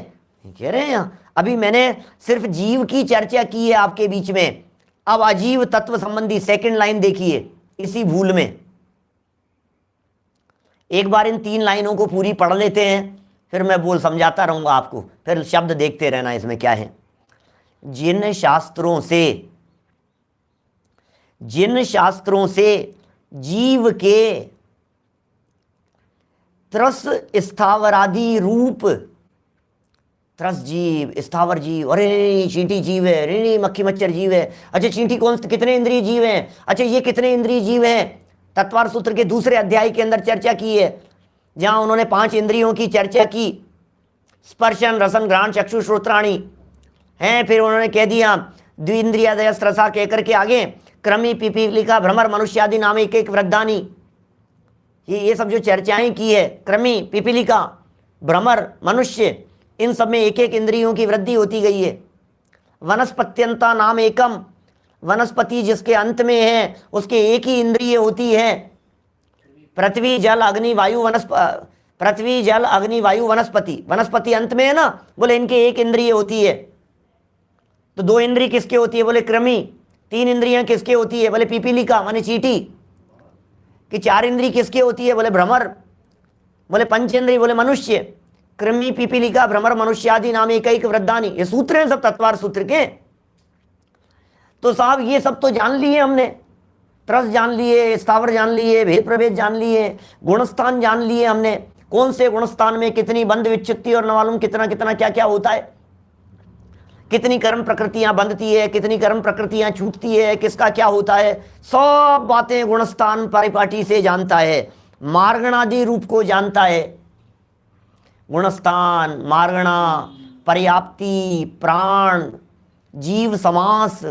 कह रहे हैं यहाँ। अभी मैंने सिर्फ जीव की चर्चा की है आपके बीच में, अब अजीव तत्व संबंधी सेकंड लाइन देखिए इसी भूल में। एक बार इन 3 लाइनों को पूरी पढ़ लेते हैं, फिर मैं बोल समझाता रहूंगा आपको, फिर शब्द देखते रहना इसमें क्या है। जिन शास्त्रों से जीव के त्रस स्थावरादि रूप, त्रस जीव, स्थावर जीव, अरे चींटी जीव है, अरे मक्खी मच्छर जीव है, अच्छा चींटी कौन, कितने इंद्रिय जीव हैं, अच्छा ये कितने इंद्रिय जीव हैं। तत्वार्थ सूत्र के 2रे अध्याय के अंदर चर्चा की है, जहां उन्होंने 5 इंद्रियों की चर्चा की, स्पर्शन रसन घ्राण चक्षु श्रोत्राणी हैं। फिर उन्होंने कह दिया द्विंद्रियादयस्त्रसा कह करके आगे क्रमी पिपीलिका भ्रमर मनुष्यादि नाम एक वृद्धानी, ये सब जो चर्चाएं की है, क्रमी पिपीलिका भ्रमर मनुष्य, इन सब में एक एक इंद्रियों की वृद्धि होती गई है। वनस्पत्यंता नाम एकम, वनस्पति जिसके अंत में है उसके एक ही इंद्रिय होती है। पृथ्वी जल अग्नि वायु वनस्पति, वनस्पति अंत में है ना, बोले इनके एक इंद्रिय होती है। तो 2 इंद्रिय किसके होती है, बोले क्रमी। 3 इंद्रियां किसके होती है, बोले पिपीलिका माने चींटी। कि 4 इंद्रिय किसके होती है, बोले भ्रमर, बोले पंचेंद्रिय, बोले मनुष्य। कृमि पिपीलिका भ्रमर मनुष्यादि नाम एक वृद्धानी, ये सूत्र हैं सब तत्वार्थ सूत्र के। तो साहब ये सब तो जान लिए हमने, त्रस जान लिए, स्थावर जान लिए, भेद प्रभेद जान लिए, गुणस्थान जान लिए हमने, कौन से गुणस्थान में कितनी बंध विच्छित्ति और न मालूम कितना कितना क्या क्या होता है, कितनी कर्म प्रकृतियां बंधती है, कितनी कर्म प्रकृतियां छूटती है, किसका क्या होता है, सब बातें गुणस्थान परिपाटी से जानता है, मार्गणादि रूप को जानता है। गुणस्थान, मार्गणा, पर्याप्ति, प्राण, जीव समास।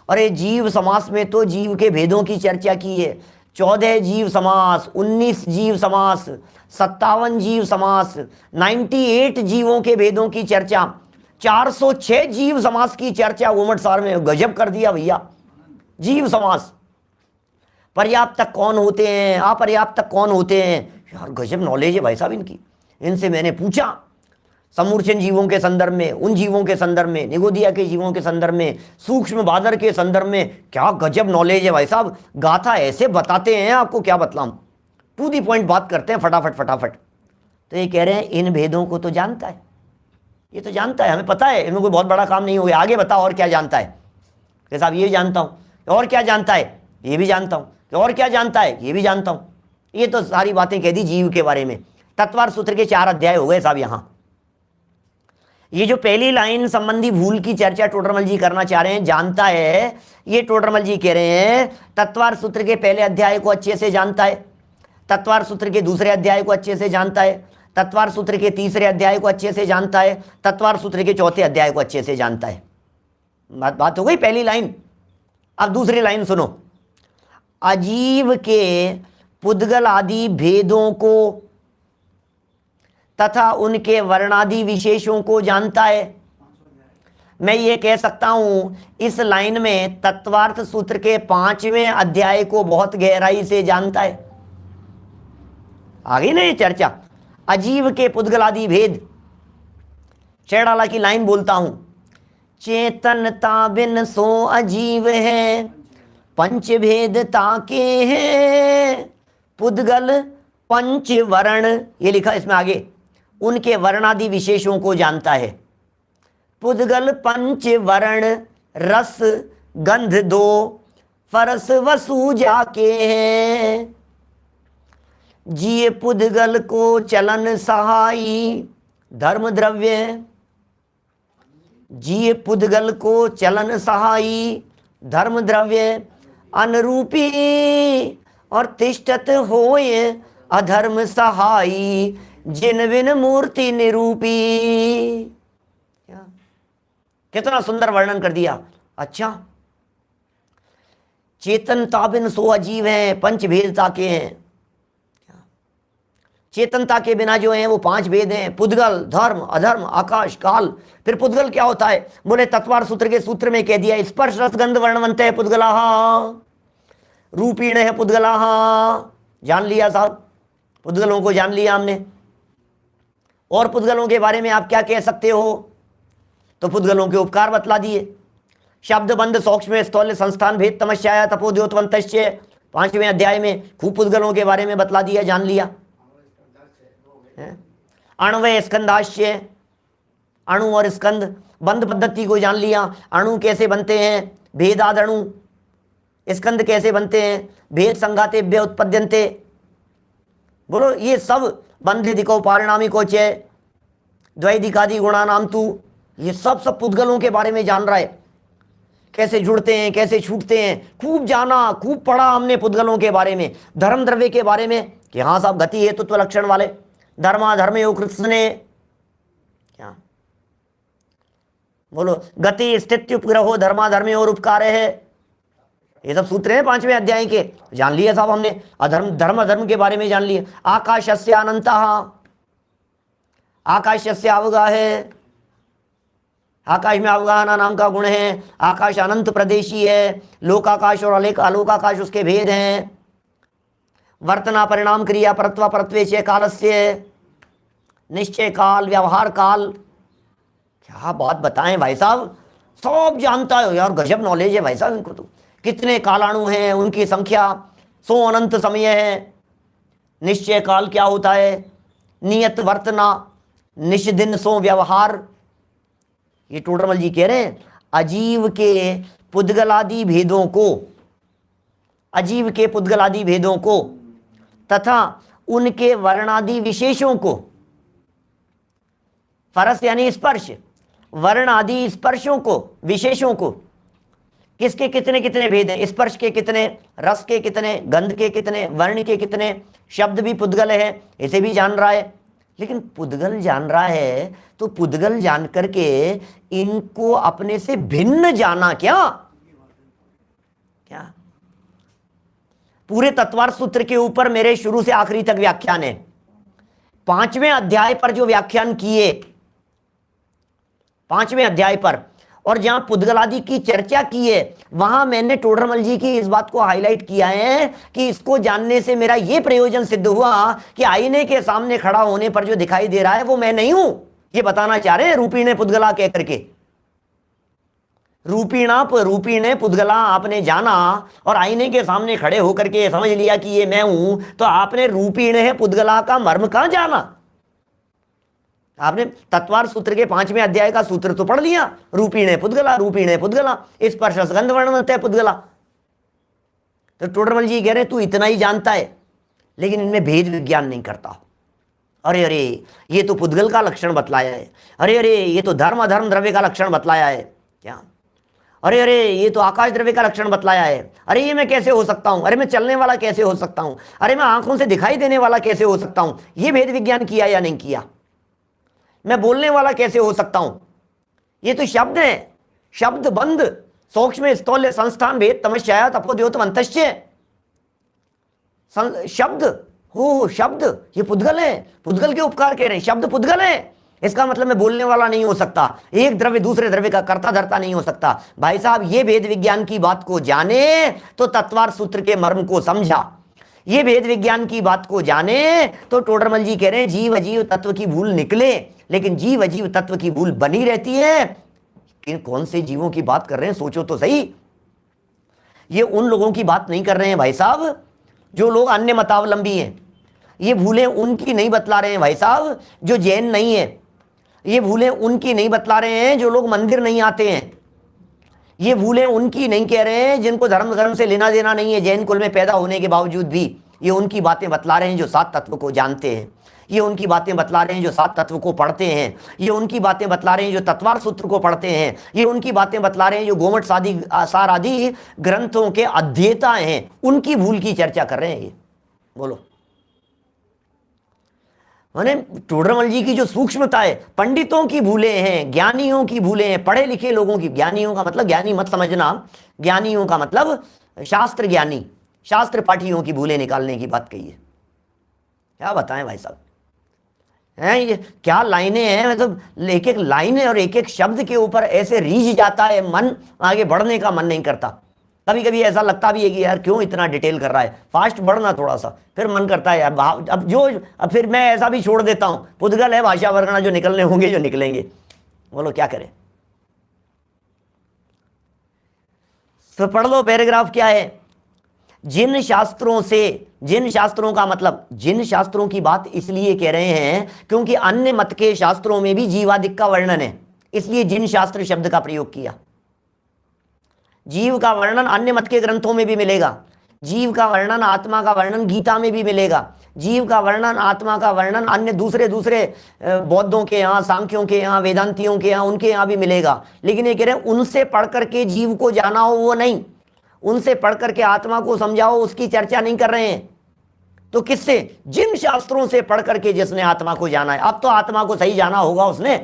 अरे जीव समास में तो जीव के भेदों की चर्चा की है। 14 जीव समास, 19 जीव समास, 57 जीव समास, 98 जीवों के भेदों की चर्चा, 406 जीव समास की चर्चा उमटसार में। गजब कर दिया भैया। जीव समास, पर्याप्तक कौन होते हैं, अपर्याप्तक कौन होते हैं, यार गजब नॉलेज है भाई साहब इनकी। इनसे मैंने पूछा समूर्छन जीवों के संदर्भ में, उन जीवों के संदर्भ में, निगोदिया के जीवों के संदर्भ में, सूक्ष्म बादर के संदर्भ में, क्या गजब नॉलेज है भाई साहब। गाथा ऐसे बताते हैं, आपको क्या बतलाऊं, टू दी पॉइंट बात करते हैं फटाफट फटाफट। तो ये कह रहे हैं इन भेदों को तो जानता है, ये तो जानता है, हमें पता है, इनमें कोई बहुत बड़ा काम नहीं हो गया। आगे बताओ और क्या जानता है। कि साहब ये जानता हूँ, और क्या जानता है, ये भी जानता हूँ, और क्या जानता है, ये भी जानता हूँ। ये तो सारी बातें कह दी जीव के बारे में। तत्वार्थ सूत्र के 4 अध्याय हो गए साहब। यहाँ ये जो पहली लाइन संबंधी भूल की चर्चा टोडरमल जी करना चाह रहे हैं, जानता है, ये टोडरमल जी कह रहे हैं तत्वार्थ सूत्र के पहले अध्याय को अच्छे से जानता है, तत्वार्थ सूत्र के दूसरे अध्याय को अच्छे से जानता है, तत्वार्थ सूत्र के तीसरे अध्याय को अच्छे से जानता है, तत्वार्थ सूत्र के चौथे अध्याय को अच्छे से जानता है। बात हो गई पहली लाइन। अब दूसरी लाइन सुनो। अजीव के पुद्गल आदि भेदों को तथा उनके वर्णादि विशेषों को जानता है। मैं ये कह सकता हूं इस लाइन में तत्वार्थ सूत्र के 5वें अध्याय को बहुत गहराई से जानता है। आ गई ना ये चर्चा। अजीव के पुद्गलादि भेद, चेड़ाला की लाइन बोलता हूं। चेतनता बिन सो अजीव है, पंच भेद ताके हैं, पुद्गल पंच वर्ण, ये लिखा इसमें आगे, उनके वर्णादि विशेषों को जानता है। पुद्गल पंच वर्ण, रस गंध 2, फरस वसु जाके हैं। जिये पुद्गल को चलन सहाई धर्म द्रव्य, जिये पुद्गल को चलन सहाई धर्म द्रव्य, अनुरूपी और तिष्ठत होय अधर्म सहाई, जिन बिन मूर्ति निरूपी। कितना सुंदर वर्णन कर दिया। अच्छा, चेतनता बिन सो अजीव है, पंच भेदता के हैं। चेतनता के बिना जो है वो 5 भेद हैं, पुद्गल, धर्म, अधर्म, आकाश, काल। फिर पुद्गल क्या होता है, बोले तत्वार्थ सूत्र के सूत्र में कह दिया, स्पर्श रसगंध वर्णवंत है पुद्गलाहा, रूपीण है पुद्गलाहा। जान लिया साहब, पुद्गलों को जान लिया हमने। और पुद्गलों के बारे में आप क्या कह सकते हो, तो पुद्गलों के उपकार बतला दिए। शब्द बंध सौक्ष्म स्थौल्य संस्थान भेद तमस्याया तपोद्योतवंतश्च 5वें अध्याय में खूब पुद्गलों के बारे में बतला दिया, जान लिया। अण्वय स्कंदाश्य, अणु और स्कंद, बंध पद्धति को जान लिया। अणु कैसे बनते हैं, भेदाद अणु, स्कंद कैसे बनते हैं, भेद संघातेभ्य उत्पद्यन्ते। बोलो ये सब बंधिदिको पारिणामिको च द्वैधिकादि गुणानाम तु, ये सब पुद्गलों के बारे में जान रहा है। कैसे जुड़ते हैं, कैसे छूटते हैं, खूब जाना, खूब पढ़ा हमने पुद्गलों के बारे में। धर्म द्रव्य के बारे में कि हाँ साहब गति हेतुत्व लक्षण वाले, धर्मा धर्मयो कृत्स्ने, क्या बोलो, गति स्थिति उपग्रहो धर्मा धर्मयो और उपकार है। ये सब सूत्र हैं 5वें अध्याय के, जान लिया साहब हमने। अधर्म धर्म अधर्म के बारे में जान लिया। आकाशस्य अनंतः, आकाशस्य अवगा है, आकाश में अवगाहना नाम का गुण है। आकाश अनंत प्रदेशी है। लोकाकाश और अलोकाकाश उसके भेद हैं। वर्तना परिणाम क्रिया परत्वा परत्वेश कालस्य, निश्चय काल, व्यवहार काल। क्या बात बताएं भाई साहब, सब जानता है यार, गजब नॉलेज है भाई साहब इनको तो। कितने कालाणु हैं, उनकी संख्या 100 अनंत समय है। निश्चय काल क्या होता है, नियत वर्तना, निष्दिन सो व्यवहार। ये टोडरमल जी कह रहे हैं अजीव के पुद्गलादि भेदों को, अजीव के पुद्गलादि भेदों को तथा उनके वर्णादि विशेषों को, फरस यानी स्पर्श, वर्ण आदि स्पर्शों को, विशेषों को, किसके कितने कितने भेद हैं, स्पर्श के कितने, रस के कितने, गंध के कितने, वर्ण के कितने, शब्द भी पुद्गल है, इसे भी जान रहा है। लेकिन पुद्गल जान रहा है तो पुद्गल जान करके इनको अपने से भिन्न जाना क्या? क्या? पूरे तत्वार्थ सूत्र के ऊपर मेरे शुरू से आखिरी तक व्याख्यान है। 5वें अध्याय पर जो व्याख्यान किए, 5वें अध्याय पर, और जहां पुद्गलादि की चर्चा की है, वहां मैंने टोडरमल जी की इस बात को हाईलाइट किया है कि इसको जानने से मेरा यह प्रयोजन सिद्ध हुआ कि आईने के सामने खड़ा होने पर जो दिखाई दे रहा है वो मैं नहीं हूं, ये बताना चाह रहे हैं रूपीणे पुद्गला कह करके। रूपीणे पुद्गला आपने जाना और आईने के सामने खड़े होकर के समझ लिया कि ये मैं हूं, तो आपने रूपीणे पुद्गला का मर्म कहां जाना? आपने तत्वार्थ सूत्र के 5वें अध्याय का सूत्र तो पढ़ लिया, रूपीणे पुद्गला, स्पर्श गंध वर्ण पुद्गला। तो टोडरमल जी कह रहे तू इतना ही जानता है लेकिन इनमें भेद विज्ञान नहीं करता। अरे अरे ये तो पुद्गल का लक्षण बतलाया है, अरे अरे ये तो धर्म अधर्म द्रव्य का लक्षण बतलाया है क्या, अरे अरे ये तो आकाश द्रव्य का लक्षण बतलाया है, अरे ये मैं कैसे हो सकता हूं, अरे मैं चलने वाला कैसे हो सकता हूं, अरे मैं आंखों से दिखाई देने वाला कैसे हो सकता हूं। ये भेद विज्ञान किया या नहीं किया? मैं बोलने वाला कैसे हो सकता हूं? ये तो शब्द है, शब्द बंद, सूक्ष्म स्थूल संस्थान भेद तमस्या तपोद्योतवंतश्च, शब्द हो, शब्द ये पुद्गल है, पुद्गल के उपकार कह रहे हैं, शब्द पुद्गल है। इसका मतलब मैं बोलने वाला नहीं हो सकता, एक द्रव्य दूसरे द्रव्य का कर्ता धर्ता नहीं हो सकता। भाई साहब ये भेद विज्ञान की बात को जाने तो तत्वार्थ सूत्र के मर्म को समझा, ये भेद विज्ञान की बात को जाने तो टोडरमल जी कह रहे हैं जीव अजीव तत्व की भूल निकले, लेकिन जीव अजीव तत्व की भूल बनी रहती है। कि कौन से जीवों की बात कर रहे हैं, सोचो तो सही। ये उन लोगों की बात नहीं कर रहे हैं भाई साहब जो लोग अन्य मतावलंबी हैं, ये भूलें उनकी नहीं बतला रहे हैं भाई साहब जो जैन नहीं है, ये भूलें उनकी नहीं बतला रहे हैं जो लोग मंदिर नहीं आते हैं, ये भूलें उनकी नहीं कह रहे हैं जिनको धर्म से लेना देना नहीं है जैन कुल में पैदा होने के बावजूद भी। ये उनकी बातें बतला रहे हैं जो 7 तत्व को जानते हैं, ये उनकी बातें बतला रहे हैं जो 7 तत्व को पढ़ते हैं, ये उनकी बातें बतला रहे हैं जो तत्वार्थ सूत्र को पढ़ते हैं, ये उनकी बातें बतला रहे हैं जो गोमठ सार आदि ग्रंथों के अध्येता हैं, उनकी भूल की चर्चा कर रहे हैं। ये बोलो माने टोडरमल जी की जो सूक्ष्मता है, पंडितों की भूलें हैं, ज्ञानियों की भूलें हैं, पढ़े लिखे लोगों की, ज्ञानियों का मतलब ज्ञानी मत समझना, ज्ञानियों का मतलब शास्त्र ज्ञानी, शास्त्र पाठियों की भूलें निकालने की बात कही है। क्या बताएं भाई साहब, हैं ये क्या लाइनें हैं, मतलब एक एक लाइन और एक एक शब्द के ऊपर ऐसे रीझ जाता है मन, आगे बढ़ने का मन नहीं करता। कभी कभी ऐसा लगता भी है कि यार क्यों इतना डिटेल कर रहा है, फास्ट बढ़ना थोड़ा सा, फिर मन करता है यार अब फिर मैं ऐसा भी छोड़ देता हूं, पुद्गल है, भाषा वर्णना जो निकलने होंगे जो निकलेंगे, बोलो क्या करें। तो पढ़ लो पैराग्राफ क्या है। जिन शास्त्रों का मतलब, जिन शास्त्रों की बात इसलिए कह रहे हैं क्योंकि अन्य मत के शास्त्रों में भी जीवादिक का वर्णन है, इसलिए जिन शास्त्र शब्द का प्रयोग किया। जीव का वर्णन अन्य मत के ग्रंथों में भी मिलेगा, जीव का वर्णन, आत्मा का वर्णन गीता में भी मिलेगा, जीव का वर्णन, आत्मा का वर्णन अन्य दूसरे बौद्धों के यहाँ, सांख्यों के यहाँ, वेदांतियों के यहाँ, उनके यहाँ भी मिलेगा। लेकिन ये कह रहे हैं उनसे पढ़ करके जीव को जाना हो वो नहीं, उनसे पढ़ करके आत्मा को समझाओ उसकी चर्चा नहीं कर रहे हैं। तो किससे? जिन शास्त्रों से पढ़ करके जिसने आत्मा को जाना है। अब तो आत्मा को सही जाना होगा उसने,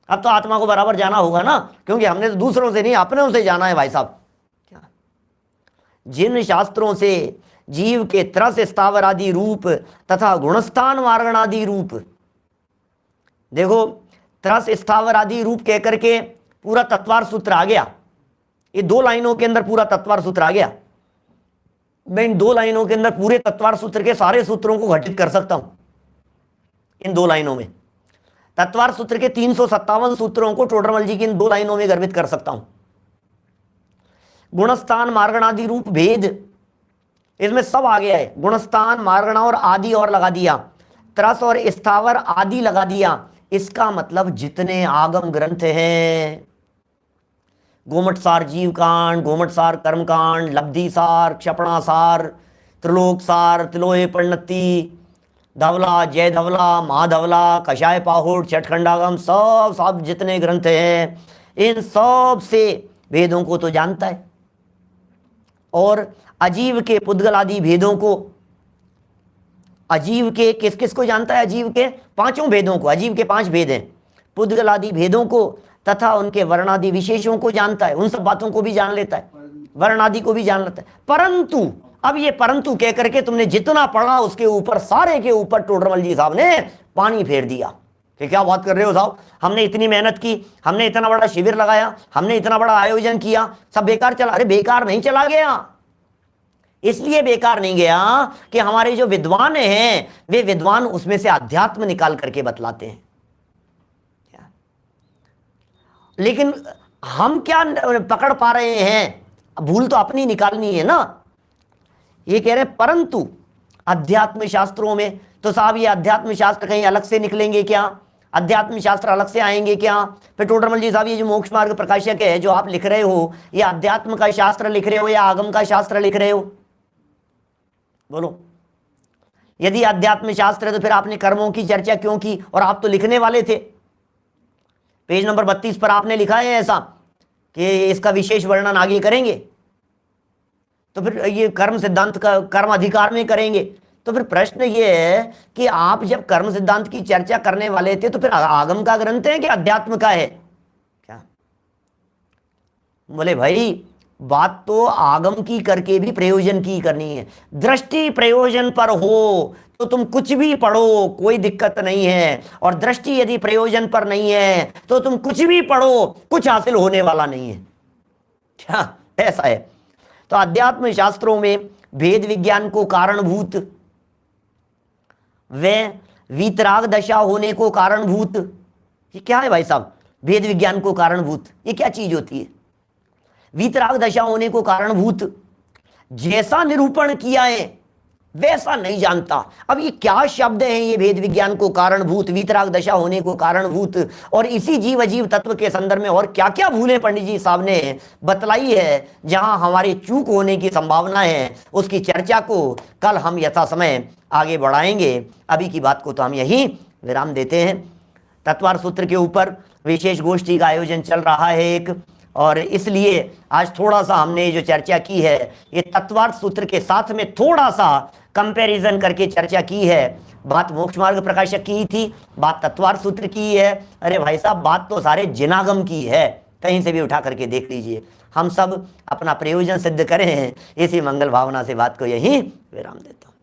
अब तो आत्मा को बराबर जाना होगा ना, क्योंकि हमने तो दूसरों से नहीं अपनों से जाना है भाई साहब। क्या? जिन शास्त्रों से जीव के त्रस स्थावर आदि रूप तथा गुणस्थान वारण आदि रूप, देखो त्रस स्थावर आदि रूप कह करके पूरा तत्वार्थ सूत्र आ गया। ये 2 लाइनों के अंदर पूरा तत्वार्थ सूत्र आ गया। मैं इन 2 लाइनों के अंदर पूरे तत्वार्थ सूत्र के सारे सूत्रों को घटित कर सकता हूं इन 2 लाइनों में। तत्वार्थ सूत्र के 357 सूत्रों को टोडरमल जी की इन 2 लाइनों में गर्भित कर सकता हूं। गुणस्थान मार्गणादि रूप भेद, इसमें सब आ गया है। गुणस्थान, मार्गणा और आदि और लगा दिया, त्रस और स्थावर आदि लगा दिया। इसका मतलब जितने आगम ग्रंथ हैं गोमट सार जीव कांड, गोमट सार कर्म कांड, लब्धि सार, क्षपणा सार, त्रिलोक सार, तिलोहे परिणति, धवला, जय धवला, महाधवला, कषाय पाहुड़, छठखंडागम, सब जितने ग्रंथ हैं इन सब से भेदों को तो जानता है। और अजीव के पुद्गल आदि भेदों को, अजीव के किस किस को जानता है? अजीव के पांचों भेदों को, अजीव के 5 भेद हैं, पुद्गल आदि भेदों को तथा उनके वर्णादि विशेषों को जानता है, उन सब बातों को भी जान लेता है, वर्णादि को भी जान लेता है। परंतु अब ये परंतु कह करके तुमने जितना पढ़ा उसके ऊपर, सारे के ऊपर टोडरमल जी साहब ने पानी फेर दिया कि क्या बात कर रहे हो साहब, हमने इतनी मेहनत की, हमने इतना बड़ा शिविर लगाया, हमने इतना बड़ा आयोजन किया, सब बेकार चला। अरे बेकार नहीं चला गया, इसलिए बेकार नहीं गया कि हमारे जो विद्वान हैं वे विद्वान उसमें से अध्यात्म निकाल करके बतलाते हैं। लेकिन हम क्या पकड़ पा रहे हैं? भूल तो अपनी निकालनी है ना। ये कह रहे हैं परंतु अध्यात्म शास्त्रों में, तो साहब ये अध्यात्म शास्त्र कहीं अलग से निकलेंगे क्या? अध्यात्म शास्त्र अलग से आएंगे क्या? फिर टोडरमल जी साहब ये जो मोक्ष मार्ग प्रकाशक है जो आप लिख रहे हो, ये अध्यात्म का शास्त्र लिख रहे हो या आगम का शास्त्र लिख रहे हो? बोलो। यदि अध्यात्म शास्त्र है तो फिर आपने कर्मों की चर्चा क्यों की? और आप तो लिखने वाले थे। पेज नंबर 32 पर आपने लिखा है ऐसा कि इसका विशेष वर्णन आगे करेंगे, तो फिर ये कर्म सिद्धांत का कर्म अधिकार में करेंगे। तो फिर प्रश्न ये है कि आप जब कर्म सिद्धांत की चर्चा करने वाले थे तो फिर आगम का ग्रंथ है कि अध्यात्म का है क्या? बोले भाई बात तो आगम की करके भी प्रयोजन की करनी है। दृष्टि प्रयोजन पर हो तो तुम कुछ भी पढ़ो, कोई दिक्कत नहीं है, और दृष्टि यदि प्रयोजन पर नहीं है तो तुम कुछ भी पढ़ो, कुछ हासिल होने वाला नहीं है। क्या ऐसा है? तो अध्यात्म शास्त्रों में भेद विज्ञान को कारणभूत, वे वीतराग दशा होने को कारणभूत, ये क्या है भाई साहब? भेद विज्ञान को कारणभूत ये क्या चीज होती है? वीतराग दशा होने को कारणभूत जैसा निरूपण किया है वैसा नहीं जानता। अब ये क्या शब्द हैं ये? भेद विज्ञान को कारणभूत, वीतराग दशा होने को कारणभूत, और इसी जीव अजीव तत्व के संदर्भ में और क्या क्या भूलें पंडित जी साहब ने बतलाई है, जहां हमारे चूक होने की संभावना है, उसकी चर्चा को कल हम यथा समय आगे बढ़ाएंगे। अभी की बात को तो हम यहीं विराम देते हैं। तत्वार्थ सूत्र के ऊपर विशेष गोष्ठी का आयोजन चल रहा है एक, और इसलिए आज थोड़ा सा हमने जो चर्चा की है ये तत्वार्थ सूत्र के साथ में थोड़ा सा कंपैरिजन करके चर्चा की है। बात मोक्ष मार्ग प्रकाशक की थी, बात तत्वार्थ सूत्र की है। अरे भाई साहब बात तो सारे जिनागम की है, कहीं से भी उठा करके देख लीजिए। हम सब अपना प्रयोजन सिद्ध करें, इसी मंगल भावना से बात को यहीं विराम देता हूँ।